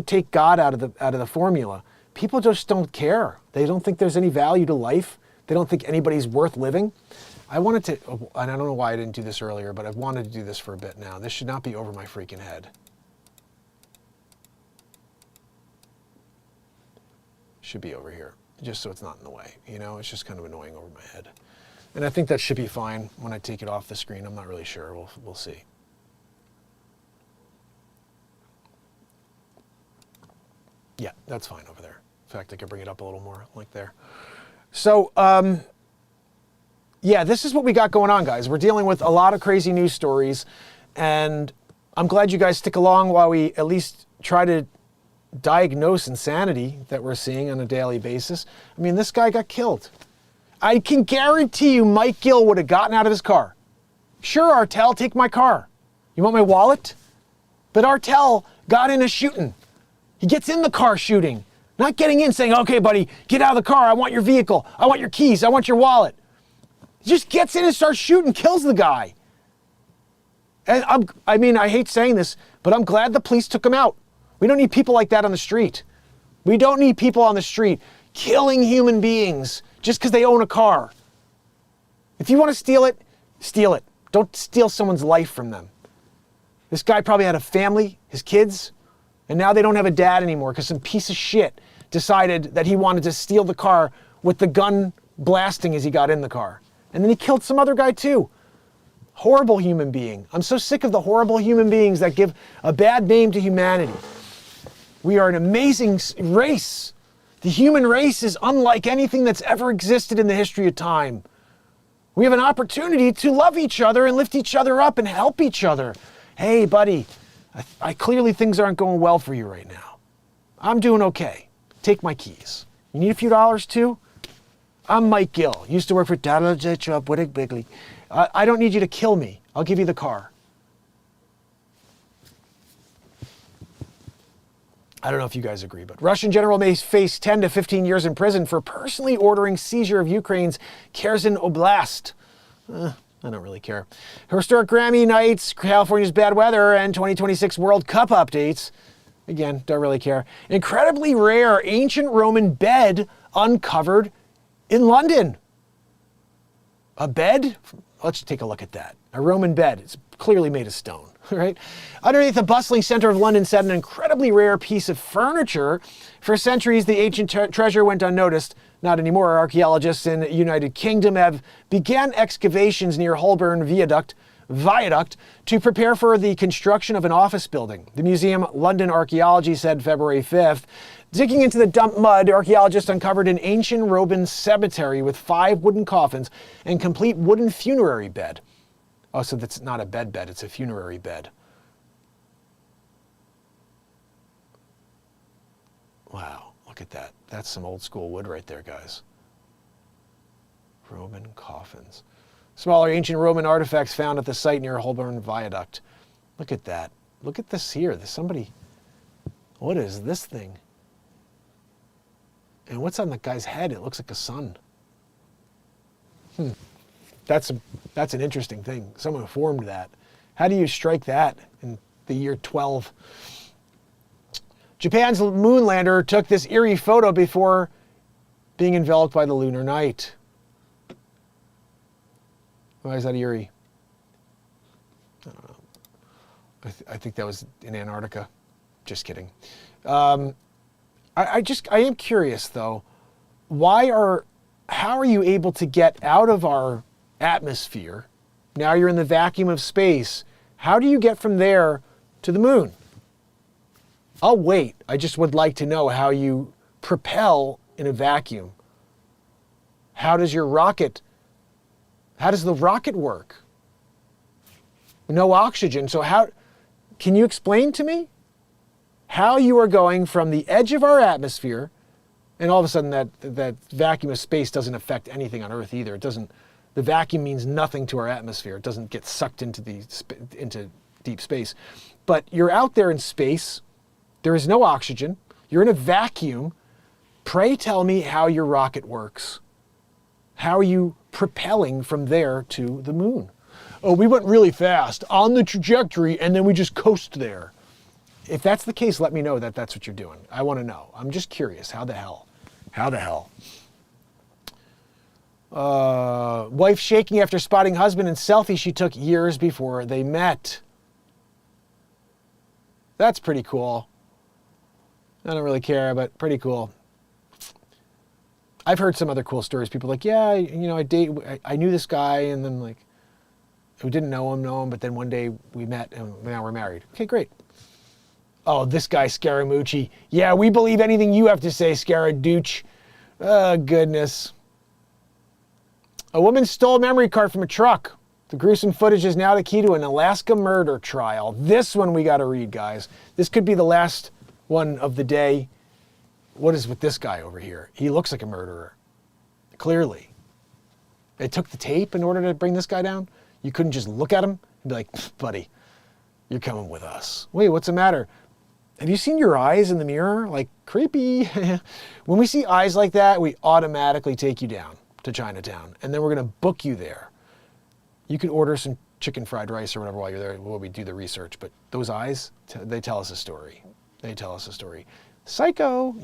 take God out of the formula, people just don't care. They don't think there's any value to life. They don't think anybody's worth living. I wanted to, and I don't know why I didn't do this earlier, but I've wanted to do this for a bit now. This should not be over my freaking head. Should be over here, just so it's not in the way. You know, it's just kind of annoying over my head. And I think that should be fine when I take it off the screen. I'm not really sure. We'll see. Yeah, that's fine over there. In fact, I could bring it up a little more, like there. So, yeah, this is what we got going on, guys. We're dealing with a lot of crazy news stories, and I'm glad you guys stick along while we at least try to diagnose insanity that we're seeing on a daily basis. I mean, this guy got killed. I can guarantee you Mike Gill would have gotten out of his car. Sure, Artel, take my car. You want my wallet? But Artel got in a shooting. He gets in the car shooting, not getting in saying, okay, buddy, get out of the car. I want your vehicle. I want your keys. I want your wallet. He just gets in and starts shooting, kills the guy. And I mean, I hate saying this, but I'm glad the police took him out. We don't need people like that on the street. We don't need people on the street killing human beings just because they own a car. If you want to steal it, steal it. Don't steal someone's life from them. This guy probably had a family, his kids, and now they don't have a dad anymore because some piece of shit decided that he wanted to steal the car with the gun blasting as he got in the car. And then he killed some other guy too. Horrible human being. I'm so sick of the horrible human beings that give a bad name to humanity. We are an amazing race. The human race is unlike anything that's ever existed in the history of time. We have an opportunity to love each other and lift each other up and help each other. Hey, buddy, I clearly things aren't going well for you right now. I'm doing okay. Take my keys. You need a few dollars too? I'm Mike Gill. Used to work for Donald J. Trump, Wittig Bigley. I don't need you to kill me. I'll give you the car. I don't know if you guys agree, but Russian general may face 10 to 15 years in prison for personally ordering seizure of Ukraine's Kherson Oblast. I don't really care. Historic Grammy nights, California's bad weather, and 2026 World Cup updates. Again, don't really care. Incredibly rare ancient Roman bed uncovered in London. A bed? Let's take a look at that. A Roman bed. It's clearly made of stone, right? Underneath the bustling center of London sat an incredibly rare piece of furniture. For centuries, the ancient treasure went unnoticed. Not anymore. Archaeologists in the United Kingdom have began excavations near Holborn Viaduct to prepare for the construction of an office building. The Museum London Archaeology said February 5th. Digging into the dump mud, archaeologists uncovered an ancient Roman cemetery with 5 wooden coffins and complete wooden funerary bed. Oh, so that's not a bed, it's a funerary bed. Wow, look at that. That's some old school wood right there, guys. Roman coffins. Smaller ancient Roman artifacts found at the site near Holborn Viaduct. Look at that. Look at this here. There's somebody. What is this thing? And what's on the guy's head? It looks like a sun. That's an interesting thing. Someone formed that. How do you strike that in the year 12? Japan's moon lander took this eerie photo before being enveloped by the lunar night. Why is that eerie? I don't know. I think that was in Antarctica. Just kidding. I am curious though. How are you able to get out of our atmosphere? Now you're in the vacuum of space. How do you get from there to the moon? I'll wait. I just would like to know how you propel in a vacuum. How does the rocket work? No oxygen. So can you explain to me how you are going from the edge of our atmosphere, and all of a sudden that vacuum of space doesn't affect anything on Earth either. The vacuum means nothing to our atmosphere. It doesn't get sucked into deep space. But you're out there in space. There is no oxygen. You're in a vacuum. Pray tell me how your rocket works. How are you propelling from there to the moon? Oh, we went really fast on the trajectory and then we just coast there. If that's the case, let me know that that's what you're doing. I want to know. I'm just curious. How the hell? Wife shaking after spotting husband in selfie she took years before they met. That's pretty cool. I don't really care, but pretty cool. I've heard some other cool stories. People are like, yeah, I knew this guy, and then like, who didn't know him, but then one day we met, and now we're married. Okay, great. Oh, this guy, Scaramucci. Yeah, we believe anything you have to say, Scaradooch. Oh, goodness. A woman stole a memory card from a truck. The gruesome footage is now the key to an Alaska murder trial. This one we got to read, guys. This could be the last one of the day. What is with this guy over here? He looks like a murderer. Clearly. They took the tape in order to bring this guy down? You couldn't just look at him and be like, buddy, you're coming with us. Wait, what's the matter? Have you seen your eyes in the mirror? Like, creepy. When we see eyes like that, we automatically take you down to Chinatown. And then we're going to book you there. You can order some chicken fried rice or whatever while you're there while we do the research. But those eyes, they tell us a story. Psycho,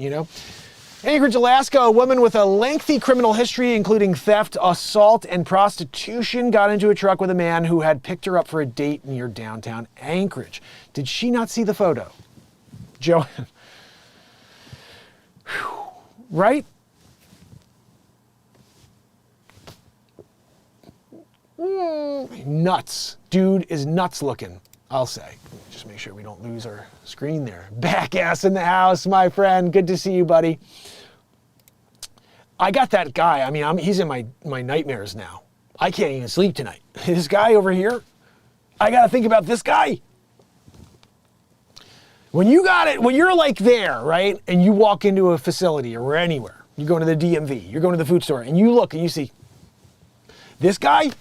Anchorage, Alaska, a woman with a lengthy criminal history, including theft, assault, and prostitution, got into a truck with a man who had picked her up for a date near downtown Anchorage. Did she not see the photo? Joe, right? Nuts. Dude is nuts looking, I'll say. Just make sure we don't lose our screen there. Back ass in the house, my friend. Good to see you, buddy. I got that guy. I mean, he's in my nightmares now. I can't even sleep tonight. This guy over here, I got to think about this guy. When you're like there, right, and you walk into a facility or anywhere, you go to the DMV, you're going to the food store, and you look and you see this guy,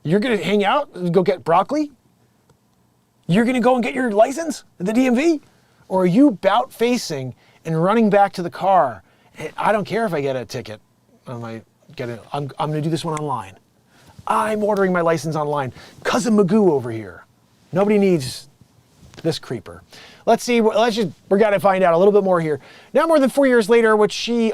you're going to hang out and go get broccoli? You're going to go and get your license at the DMV? Or are you bout facing and running back to the car? And I don't care if I get a ticket. I'm going to do this one online. I'm ordering my license online. Cousin Magoo over here. Nobody needs this creeper. We got to find out a little bit more here. Now more than 4 years later, let's see.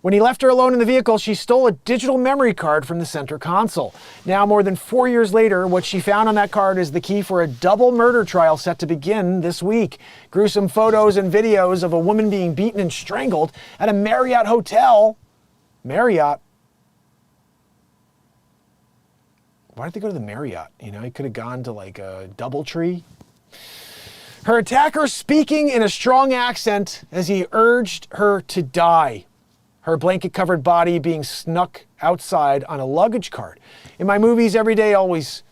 When he left her alone in the vehicle, she stole a digital memory card from the center console. Now, more than 4 years later, what she found on that card is the key for a double murder trial set to begin this week. Gruesome photos and videos of a woman being beaten and strangled at a Marriott hotel. Marriott? Why did they go to the Marriott? You know, he could have gone to like a DoubleTree. Her attacker speaking in a strong accent as he urged her to die. Her blanket-covered body being snuck outside on a luggage cart. In my movies, everybody always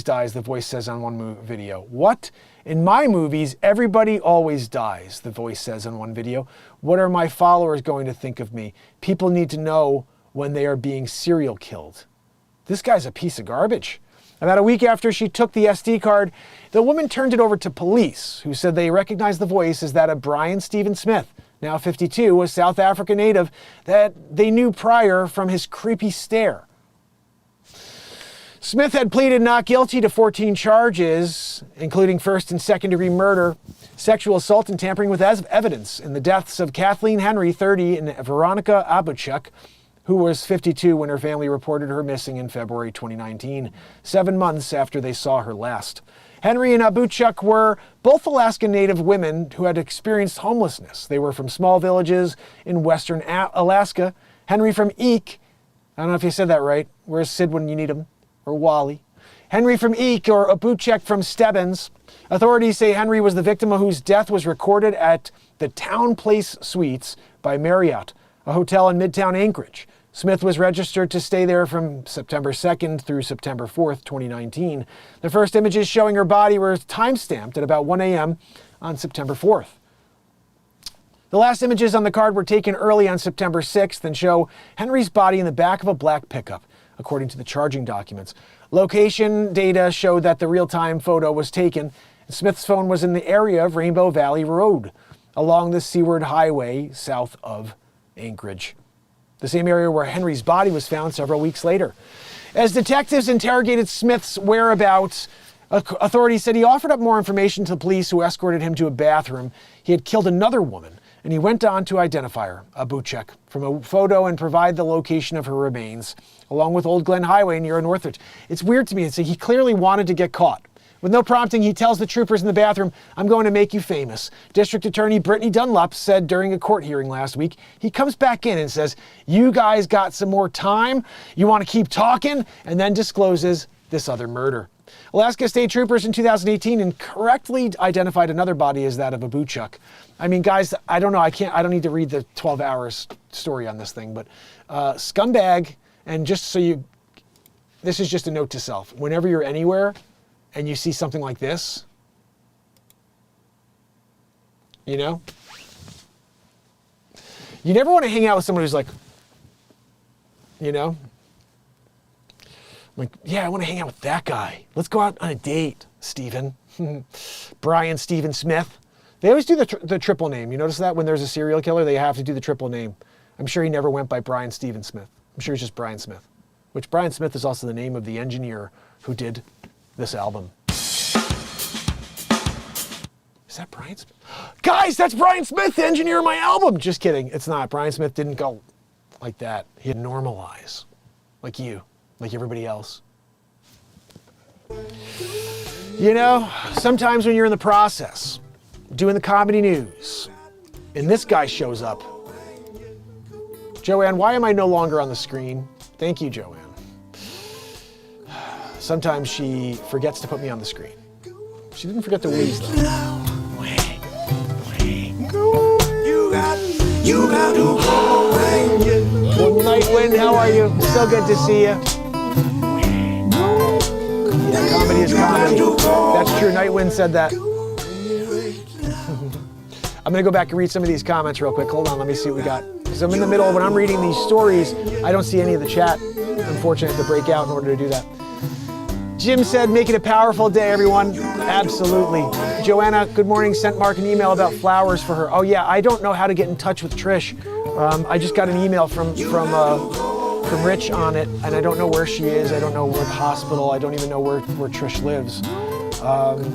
dies, the voice says on one video. What? In my movies, everybody always dies, the voice says on one video. What are my followers going to think of me? People need to know when they are being serial killed. This guy's a piece of garbage. About a week after she took the SD card, the woman turned it over to police, who said they recognized the voice as that of Brian Stephen Smith, now 52, a South African native that they knew prior from his creepy stare. Smith had pleaded not guilty to 14 charges, including first and second degree murder, sexual assault, and tampering with evidence in the deaths of Kathleen Henry, 30, and Veronica Abuchuk, who was 52 when her family reported her missing in February 2019, 7 months after they saw her last. Henry and Abuchuk were both Alaskan Native women who had experienced homelessness. They were from small villages in western Alaska. Henry from Eek, I don't know if you said that right. Where's Sid when you need him? Or Wally. Henry from Eek or Abuchuk from Stebbins. Authorities say Henry was the victim whose death was recorded at the Town Place Suites by Marriott, a hotel in Midtown Anchorage. Smith was registered to stay there from September 2nd through September 4th, 2019. The first images showing her body were time-stamped at about 1 a.m. on September 4th. The last images on the card were taken early on September 6th and show Henry's body in the back of a black pickup, according to the charging documents. Location data showed that the real-time photo was taken. Smith's phone was in the area of Rainbow Valley Road, along the Seaward Highway south of Anchorage, the same area where Henry's body was found several weeks later. As detectives interrogated Smith's whereabouts, authorities said he offered up more information to the police, who escorted him to a bathroom. He had killed another woman, and he went on to identify her, Abuchuk, from a photo and provide the location of her remains, along with Old Glen Highway near Northridge. It's weird to me. He clearly wanted to get caught. With no prompting, he tells the troopers in the bathroom, "I'm going to make you famous." District Attorney Brittany Dunlop said during a court hearing last week, he comes back in and says, "You guys got some more time? You want to keep talking?" And then discloses this other murder. Alaska State Troopers in 2018 incorrectly identified another body as that of Abuchuk. I mean, guys, I don't know. I don't need to read the 12 hours story on this thing, but scumbag. And just so this is just a note to self. Whenever you're anywhere and you see something like this, you know, you never want to hang out with someone who's like, you know, like, yeah, I want to hang out with that guy. Let's go out on a date, Stephen. Brian Stephen Smith. They always do the triple name. You notice that when there's a serial killer, they have to do the triple name. I'm sure he never went by Brian Stephen Smith. I'm sure he's just Brian Smith, which Brian Smith is also the name of the engineer who did this album. Is that Brian Smith? Guys, that's Brian Smith, the engineer of my album. Just kidding. It's not. Brian Smith didn't go like that. He had normal eyes, like you, like everybody else. You know, sometimes when you're in the process, doing the comedy news, and this guy shows up. Joanne, why am I no longer on the screen? Thank you, Joanne. Sometimes she forgets to put me on the screen. She didn't forget to wheeze, though. Well, Nightwind, how are you? So good to see you. Yeah, comedy is comedy. That's true. Nightwind said that. I'm going to go back and read some of these comments real quick. Hold on, let me see what we got. Because I'm in the middle, when I'm reading these stories, I don't see any of the chat. Unfortunately, I have to break out in order to do that. Jim said, make it a powerful day, everyone. Absolutely. Joanna, good morning, sent Mark an email about flowers for her. Oh yeah, I don't know how to get in touch with Trish. I just got an email from from Rich on it, and I don't know where she is. I don't know what hospital. I don't even know where Trish lives.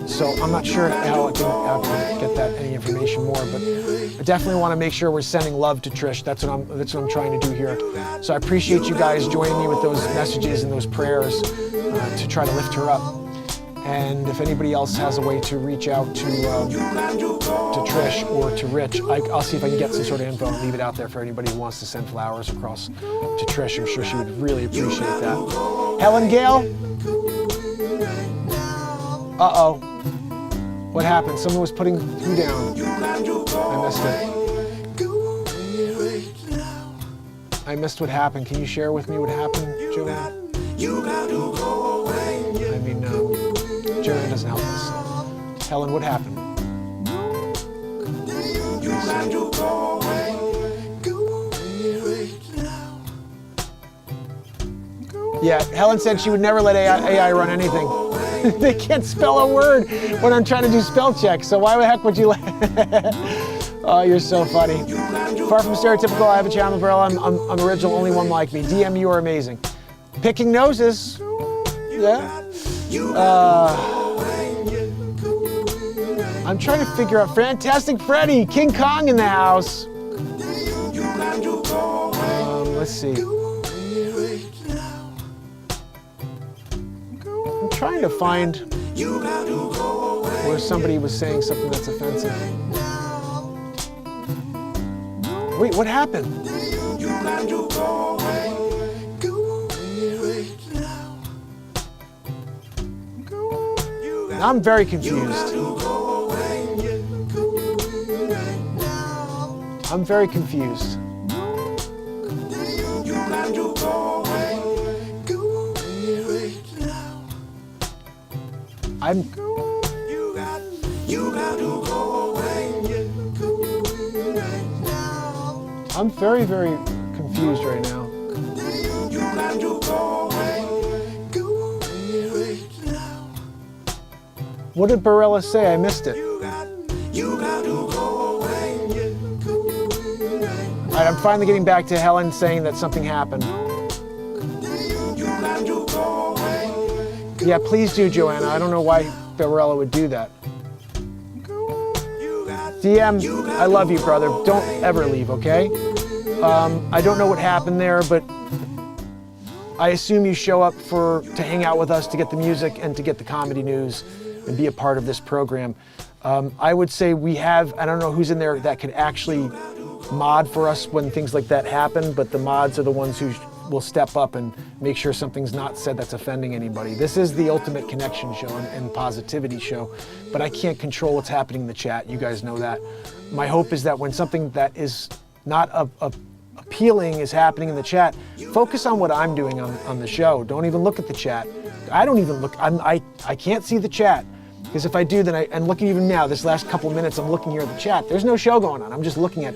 So I'm not sure how I can get that any information more, but I definitely want to make sure we're sending love to Trish. That's what I'm trying to do here. So I appreciate you guys joining me with those messages and those prayers to try to lift her up. And if anybody else has a way to reach out to Trish or to Rich, I'll see if I can get some sort of info and leave it out there for anybody who wants to send flowers across to Trish. I'm sure she would really appreciate that. Helen Gale? Uh-oh. What happened? Someone was putting who down? I missed it. I missed what happened. Can you share with me what happened, Joanne? I mean, Joanne doesn't help us. Helen, what happened? Yeah, Helen said she would never let AI run anything. They can't spell a word when I'm trying to do spell check, so why the heck would you let... Oh, you're so funny. Far from stereotypical, I have a channel, Umbrella. I'm original, only one like me. DM, you are amazing. Picking noses. Yeah. I'm trying to figure out Fantastic Freddy, King Kong in the house. Let's see. I'm trying to find where somebody was saying something that's offensive. Wait, what happened? I'm very confused. I'm very confused. I'm very, very confused right now. What did Barella say? I missed it. All right, I'm finally getting back to Helen saying that something happened. Yeah, please do, Joanna. I don't know why Barella would do that. DM, I love you, brother. Don't ever leave, okay? I don't know what happened there, but I assume you show up to hang out with us, to get the music and to get the comedy news and be a part of this program. I would say we have, I don't know who's in there that could actually mod for us when things like that happen, but the mods are the ones who will step up and make sure something's not said that's offending anybody. This is the ultimate connection show and positivity show, but I can't control what's happening in the chat. You guys know that. My hope is that when something that is not appealing is happening in the chat, focus on what I'm doing on the show. Don't even look at the chat. I don't even look, I can't see the chat. Because if I do, then I'm looking even now, this last couple minutes, I'm looking here at the chat. There's no show going on. I'm just looking at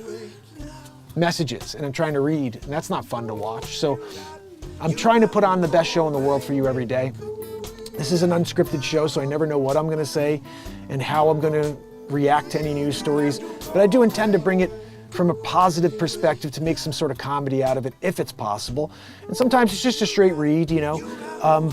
messages and I'm trying to read, and that's not fun to watch. So I'm trying to put on the best show in the world for you every day. This is an unscripted show, so I never know what I'm gonna say and how I'm gonna react to any news stories. But I do intend to bring it from a positive perspective to make some sort of comedy out of it, if it's possible. And sometimes it's just a straight read, you know.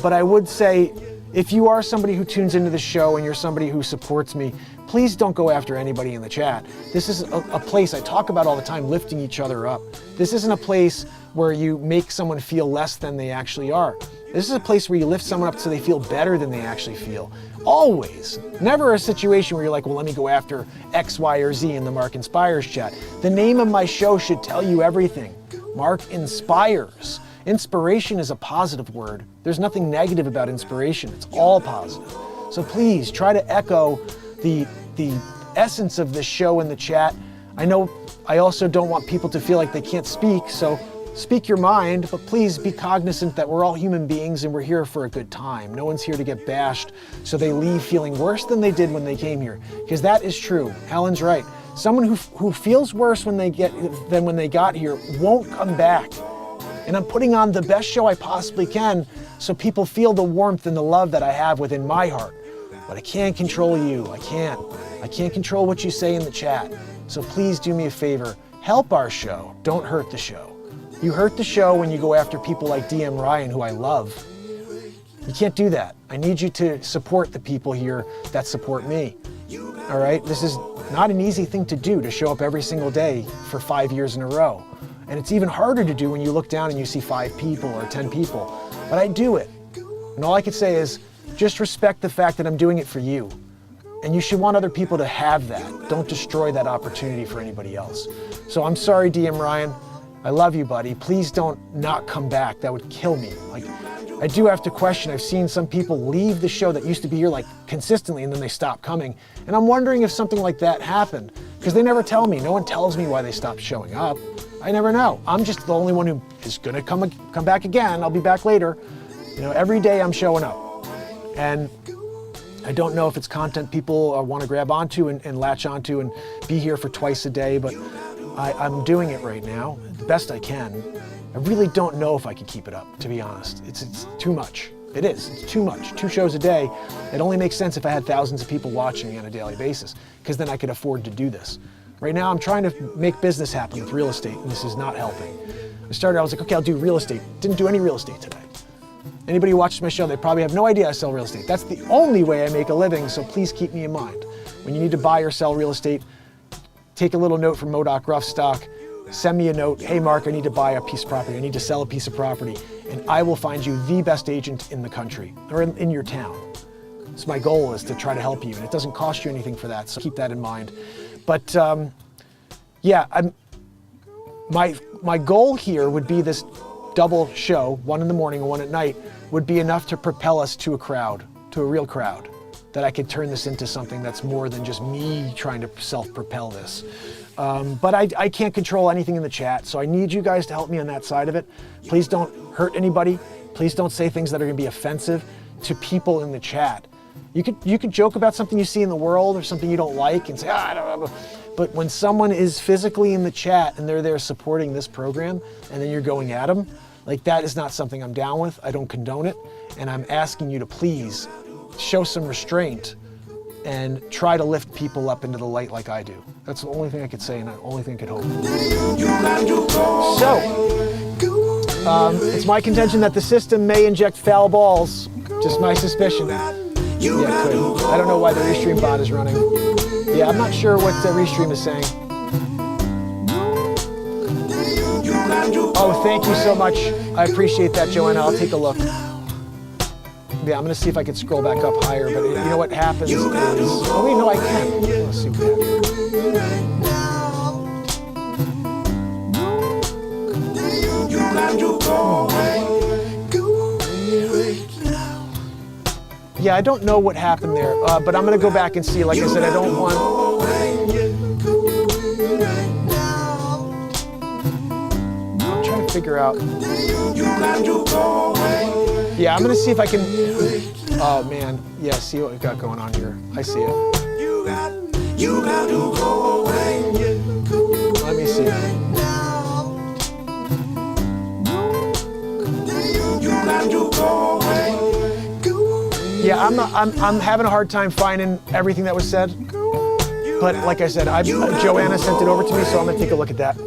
But I would say, if you are somebody who tunes into the show and you're somebody who supports me, please don't go after anybody in the chat. This is a place I talk about all the time, lifting each other up. This isn't a place where you make someone feel less than they actually are. This is a place where you lift someone up so they feel better than they actually feel. Always. Never a situation where you're like, well, let me go after X, Y, or Z in the Mark Inspires chat. The name of my show should tell you everything. Mark Inspires. Inspiration is a positive word. There's nothing negative about inspiration. It's all positive. So please try to echo the essence of this show in the chat. I know I also don't want people to feel like they can't speak, so speak your mind, but please be cognizant that we're all human beings and we're here for a good time. No one's here to get bashed so they leave feeling worse than they did when they came here, because that is true. Helen's right. Someone who feels worse than when they got here won't come back. And I'm putting on the best show I possibly can so people feel the warmth and the love that I have within my heart. But I can't control you. I can't control what you say in the chat. So please do me a favor. Help our show. Don't hurt the show. You hurt the show when you go after people like DM Ryan, who I love. You can't do that. I need you to support the people here that support me. All right? This is not an easy thing to do, to show up every single day for 5 years in a row. And it's even harder to do when you look down and you see 5 people or 10 people. But I do it. And all I can say is just respect the fact that I'm doing it for you. And you should want other people to have that. Don't destroy that opportunity for anybody else. So I'm sorry, DM Ryan. I love you, buddy. Please don't not come back. That would kill me. Like, I do have to question. I've seen some people leave the show that used to be here like consistently, and then they stop coming. And I'm wondering if something like that happened, because they never tell me. No one tells me why they stopped showing up. I never know. I'm just the only one who is gonna come back again. I'll be back later. You know, every day I'm showing up. And I don't know if it's content people want to grab onto and latch onto and be here for twice a day, but I'm doing it right now, the best I can. I really don't know if I could keep it up, to be honest. It's too much. It is, it's too much. 2 shows a day. It only makes sense if I had thousands of people watching me on a daily basis, because then I could afford to do this. Right now, I'm trying to make business happen with real estate, and this is not helping. I was like, okay, I'll do real estate. Didn't do any real estate today. Anybody who watches my show, they probably have no idea I sell real estate. That's the only way I make a living, so please keep me in mind. When you need to buy or sell real estate, take a little note from Modoc Rough Stock, send me a note, hey Mark, I need to buy a piece of property, I need to sell a piece of property, and I will find you the best agent in the country, or in your town. So my goal is to try to help you, and it doesn't cost you anything for that, so keep that in mind. But yeah, my goal here would be this double show, 1 in the morning and 1 at night, would be enough to propel us to a crowd, to a real crowd, that I could turn this into something that's more than just me trying to self-propel this. But I can't control anything in the chat, so I need you guys to help me on that side of it. Please don't hurt anybody. Please don't say things that are gonna be offensive to people in the chat. You could joke about something you see in the world or something you don't like and say, I don't know. But when someone is physically in the chat and they're there supporting this program and then you're going at them, like, that is not something I'm down with. I don't condone it. And I'm asking you to please show some restraint and try to lift people up into the light like I do. That's the only thing I could say and the only thing I could hope. So, it's my contention that the system may inject foul balls. Just my suspicion. Yeah, it could. I don't know why the Restream bot is running. Yeah, I'm not sure what the Restream is saying. Oh, thank you so much. I appreciate that, Joanna. I'll take a look. Yeah, I'm gonna see if I can scroll back up higher, but you know what happens is, oh wait, no, I can. Let's see what happens. Yeah, I don't know what happened there, but I'm gonna go back and see. Like I said, I don't want. I'm trying to figure out. Yeah, I'm gonna see if I can. Oh man, yeah. See what we've got going on here. I see it. Let me see. Yeah, I'm having a hard time finding everything that was said. But like I said, Joanna sent it over to me, so I'm gonna take a look at that.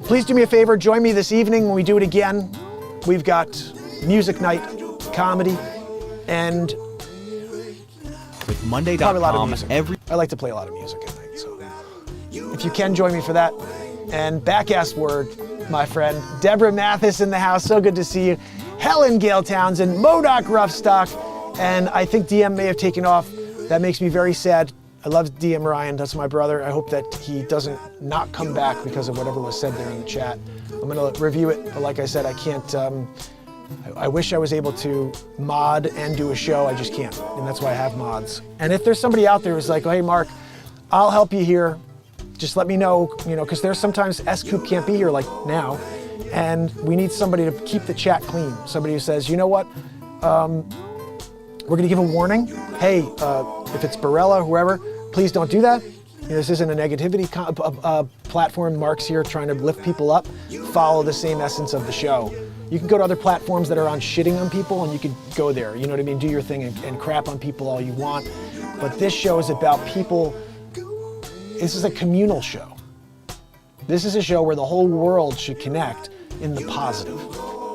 Please do me a favor, join me this evening when we do it again. We've got music night, comedy, and with Monday.com probably a lot of music. I like to play a lot of music at night, so if you can join me for that. And back-ass word, my friend, Deborah Mathis in the house, so good to see you. Helen Gale Townsend, Modoc Roughstock, and I think DM may have taken off. That makes me very sad. I love DM Ryan, that's my brother. I hope that he doesn't not come back because of whatever was said there in the chat. I'm gonna review it, but like I said, I can't, I wish I was able to mod and do a show, I just can't, and that's why I have mods. And if there's somebody out there who's like, oh, hey Mark, I'll help you here, just let me know, you know, because there's sometimes S-Coop can't be here like now, and we need somebody to keep the chat clean. Somebody who says, you know what, we're gonna give a warning. Hey, if it's Barella, whoever, please don't do that. You know, this isn't a negativity platform. Mark's here trying to lift people up. Follow the same essence of the show. You can go to other platforms that are on shitting on people and you could go there, you know what I mean? Do your thing and crap on people all you want. But this show is about people, this is a communal show. This is a show where the whole world should connect in the positive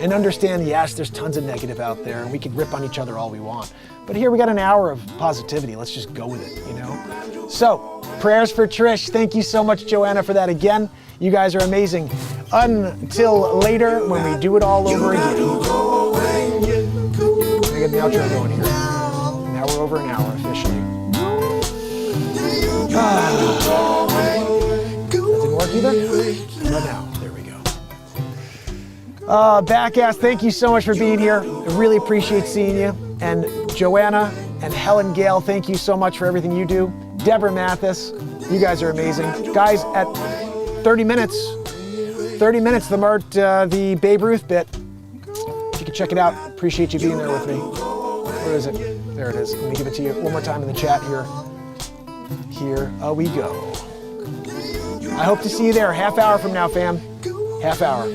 and understand, yes, there's tons of negative out there and we can rip on each other all we want. But here we got an hour of positivity. Let's just go with it, you know? So, prayers for Trish. Thank you so much, Joanna, for that again. You guys are amazing. Until later when we do it all over again. I get the outro going here. Now we're over an hour officially. That didn't work either? But now, there we go. Backass, thank you so much for being here. I really appreciate seeing you. And Joanna and Helen Gale, thank you so much for everything you do. Deborah Mathis, you guys are amazing. Guys, at 30 minutes, the Babe Ruth bit. If you can check it out, appreciate you being there with me. Where is it? There it is. Let me give it to you one more time in the chat here. Here we go. I hope to see you there. Half hour from now, fam. Half hour.